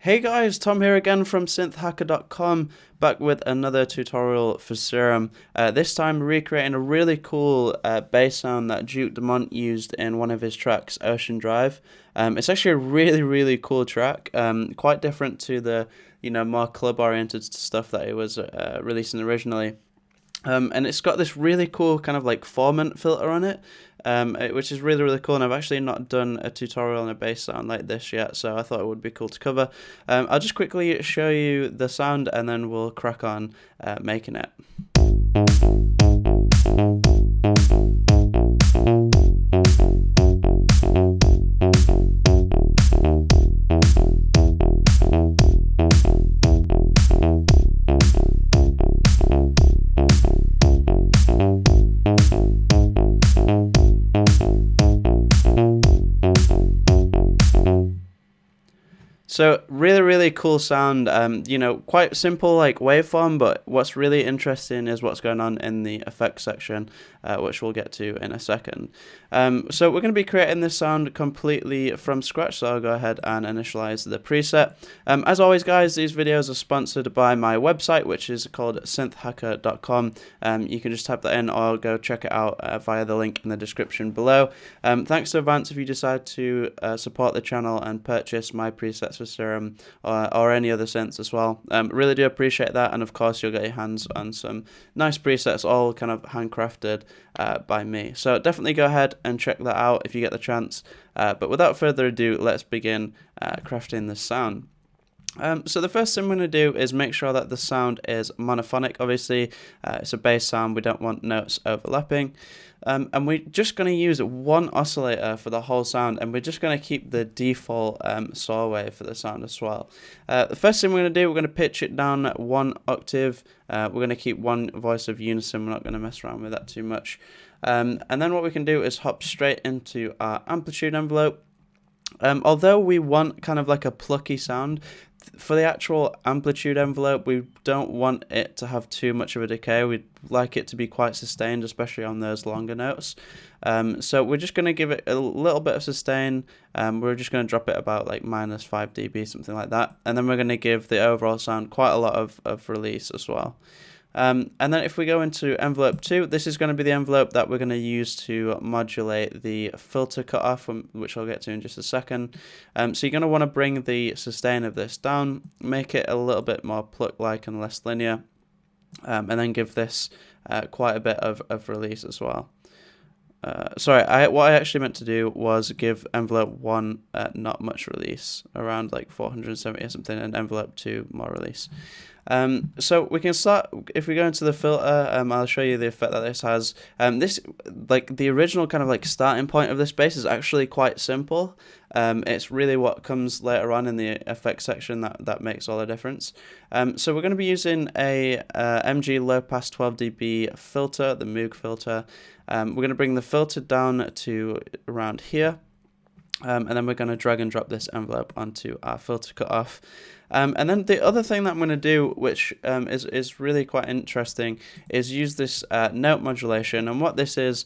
Hey guys, Tom here again from synthhacker.com, back with another tutorial for Serum. This time recreating a really cool bass sound that Dumont used in one of his tracks, Ocean Drive. It's actually a really cool track, quite different to the more club-oriented stuff that he was releasing originally. And it's got this really cool kind of like Formant filter on it, which is really cool. And I've actually not done a tutorial on a bass sound like this yet, so I thought it would be cool to cover. I'll just quickly show you the sound and then we'll crack on making it. So really cool sound, quite simple like waveform, but what's really interesting is what's going on in the effects section, which we'll get to in a second. So we're going to be creating this sound completely from scratch, so I'll go ahead and initialize the preset. As always guys, these videos are sponsored by my website, which is called synthhacker.com. You can just type that in or go check it out via the link in the description below. Thanks in advance if you decide to support the channel and purchase my presets for Serum or any other synths as well. Really do appreciate that, and of course you'll get your hands on some nice presets, all kind of handcrafted by me. So definitely go ahead and check that out if you get the chance. But without further ado, let's begin crafting this sound. So the first thing we're going to do is make sure that the sound is monophonic. Obviously, it's a bass sound, we don't want notes overlapping. And we're just going to use one oscillator for the whole sound, and we're just going to keep the default saw wave for the sound as well. The first thing we're going to do, we're going to pitch it down 1 octave. We're going to keep one voice of unison, we're not going to mess around with that too much. And then what we can do is hop straight into our amplitude envelope. Although we want kind of like a plucky sound, for the actual amplitude envelope, we don't want it to have too much of a decay. We'd like it to be quite sustained, especially on those longer notes. So we're just going to give it a little bit of sustain. We're just going to drop it about like -5 dB, something like that. And then we're going to give the overall sound quite a lot of release as well. And then if we go into envelope 2, this is going to be the envelope that we're going to use to modulate the filter cutoff, which I'll get to in just a second. So you're going to want to bring the sustain of this down, make it a little bit more pluck-like and less linear, and then give this quite a bit of release as well. Sorry, what I actually meant to do was give envelope 1 not much release, around like 470 or something, and envelope 2 more release. So we can start, if we go into the filter, I'll show you the effect that this has. This, like the original kind of like starting point of this bass is actually quite simple. It's really what comes later on in the effects section that makes all the difference. So we're going to be using a MG low pass 12 dB filter, the Moog filter. We're going to bring the filter down to around here. And then we're going to drag and drop this envelope onto our filter cutoff. And then the other thing that I'm going to do, which is really quite interesting, is use this note modulation. And what this is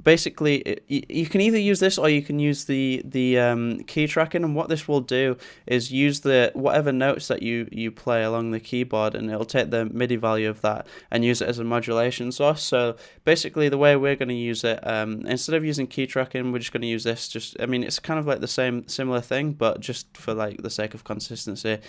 basically you can either use this or you can use the key tracking. And what this will do is use the whatever notes that you play along the keyboard, and it'll take the MIDI value of that and use it as a modulation source. So basically the way we're going to use it, instead of using key tracking, we're just going to use this. I mean, it's kind of like the similar thing, but just for like the sake of consistency.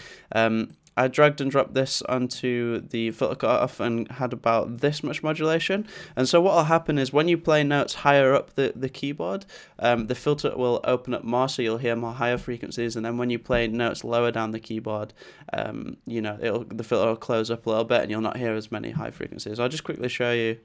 I dragged and dropped this onto the filter cutoff and had about this much modulation. And so what will happen is when you play notes higher up the keyboard, the filter will open up more, so you'll hear more higher frequencies. And then when you play notes lower down the keyboard, the filter will close up a little bit and you'll not hear as many high frequencies. I'll just quickly show you.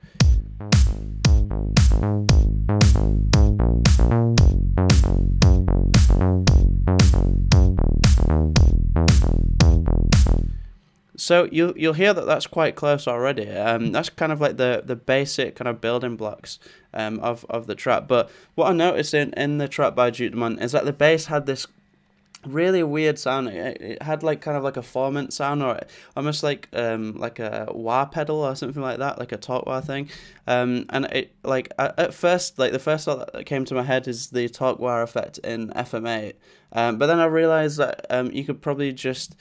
So you'll hear that that's quite close already. That's kind of like the basic kind of building blocks of the track. But what I noticed in the track by Dumont is that the bass had this really weird sound. It had like kind of like a Formant sound, or almost like a wah pedal or something like that, like a talk wah thing. And it like at first, like the first thought that came to my head is the talk wah effect in FM8. But then I realized that you could probably just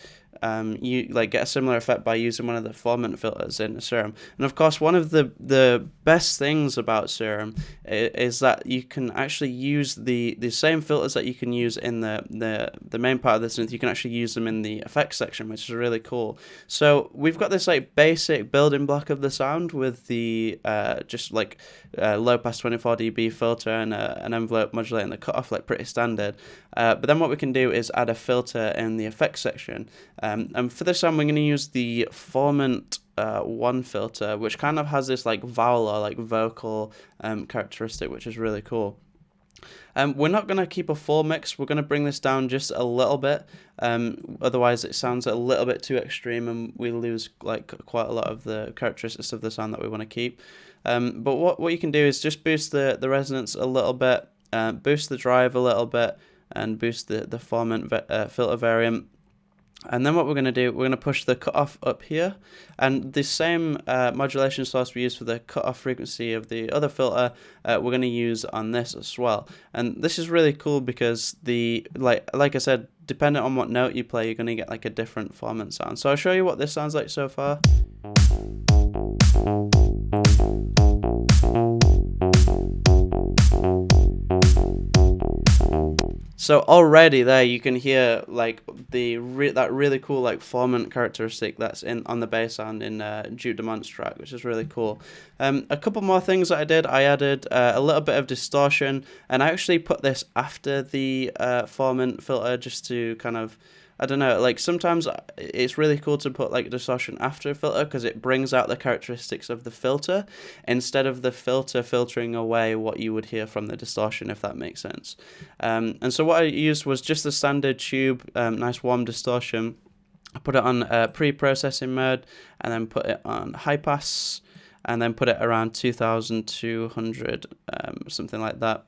you like get a similar effect by using one of the Formant filters in Serum. And of course, one of the best things about Serum is that you can actually use the same filters that you can use in the main part of the synth. You can actually use them in the effects section, which is really cool. So we've got this like basic building block of the sound with the just like low pass 24 dB filter and an envelope modulator and the cutoff, like pretty standard. But then what we can do is add a filter in the effects section. And for this sound, we're going to use the Formant 1 filter, which kind of has this like vowel or like vocal characteristic, which is really cool. We're not going to keep a full mix. We're going to bring this down just a little bit. Otherwise, it sounds a little bit too extreme, and we lose like quite a lot of the characteristics of the sound that we want to keep. But what you can do is just boost the resonance a little bit, boost the drive a little bit, and boost the Formant filter variant. And then what we're going to do, we're going to push the cutoff up here, and the same modulation source we use for the cutoff frequency of the other filter, we're going to use on this as well. And this is really cool because like I said, depending on what note you play, you're going to get like a different Formant sound. So I'll show you what this sounds like so far. So already there you can hear like that really cool like Formant characteristic that's on the bass sound in Dumont's track, which is really cool. A couple more things that I did. I added a little bit of distortion, and I actually put this after the Formant filter just to kind of, I don't know, like sometimes it's really cool to put like distortion after a filter because it brings out the characteristics of the filter instead of the filter filtering away what you would hear from the distortion, if that makes sense. And so what I used was just the standard tube, nice warm distortion. I put it on pre-processing mode and then put it on high pass and then put it around 2200, something like that.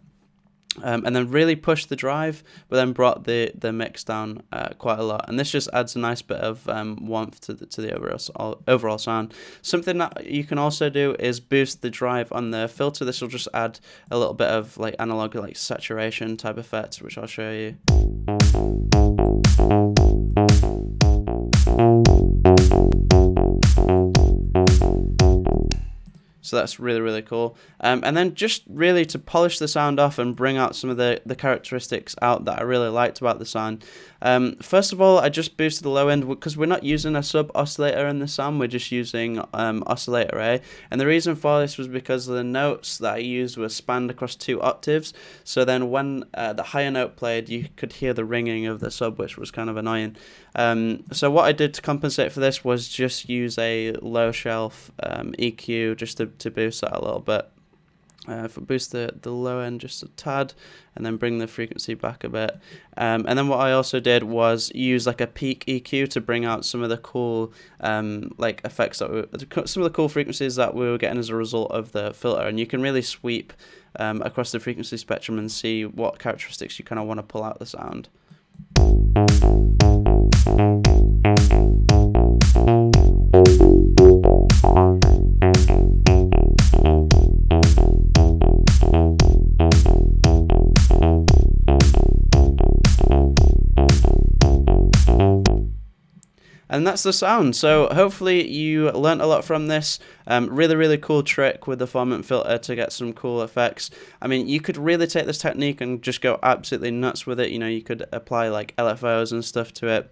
And then really pushed the drive, but then brought the mix down quite a lot, and this just adds a nice bit of warmth to the overall sound. Something that you can also do is boost the drive on the filter. This will just add a little bit of like analog like saturation type effect, which I'll show you. So that's really, really cool. And then just really to polish the sound off and bring out some of the characteristics out that I really liked about the sound. First of all, I just boosted the low end because we're not using a sub oscillator in the sound. We're just using oscillator A. And the reason for this was because the notes that I used were spanned across 2 octaves. So then when the higher note played, you could hear the ringing of the sub, which was kind of annoying. So what I did to compensate for this was just use a low shelf EQ just to boost that a little bit. If I boost the low end just a tad and then bring the frequency back a bit. And then what I also did was use like a peak EQ to bring out some of the cool like effects some of the cool frequencies that we were getting as a result of the filter. And you can really sweep across the frequency spectrum and see what characteristics you kind of want to pull out the sound. And that's the sound. So hopefully you learnt a lot from this. Really, really cool trick with the Formant filter to get some cool effects. I mean, you could really take this technique and just go absolutely nuts with it. You know, you could apply like LFOs and stuff to it.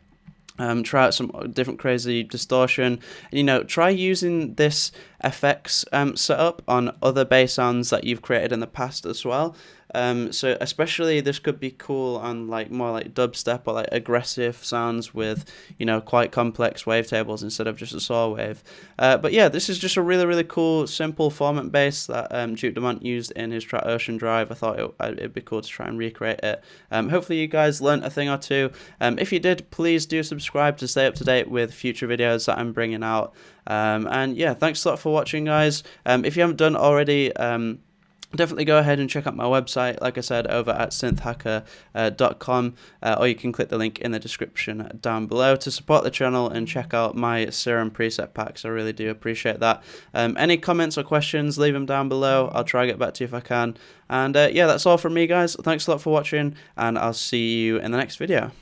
Try out some different crazy distortion. You know, try using this effects setup on other bass sounds that you've created in the past as well. So especially this could be cool on like more like dubstep or like aggressive sounds with, you know, quite complex wavetables instead of just a saw wave. But yeah, this is just a really, really cool, simple Formant bass that Dumont used in his track Ocean Drive. I thought it'd be cool to try and recreate it. Hopefully you guys learnt a thing or two. If you did, please do subscribe to stay up to date with future videos that I'm bringing out. And yeah, thanks a lot for watching, guys. If you haven't done already, definitely go ahead and check out my website, like I said, over at synthhacker.com, or you can click the link in the description down below to support the channel and check out my Serum preset packs. I really do appreciate that. Any comments or questions, leave them down below. I'll try to get back to you if I can. And yeah, that's all from me, guys. Thanks a lot for watching, and I'll see you in the next video.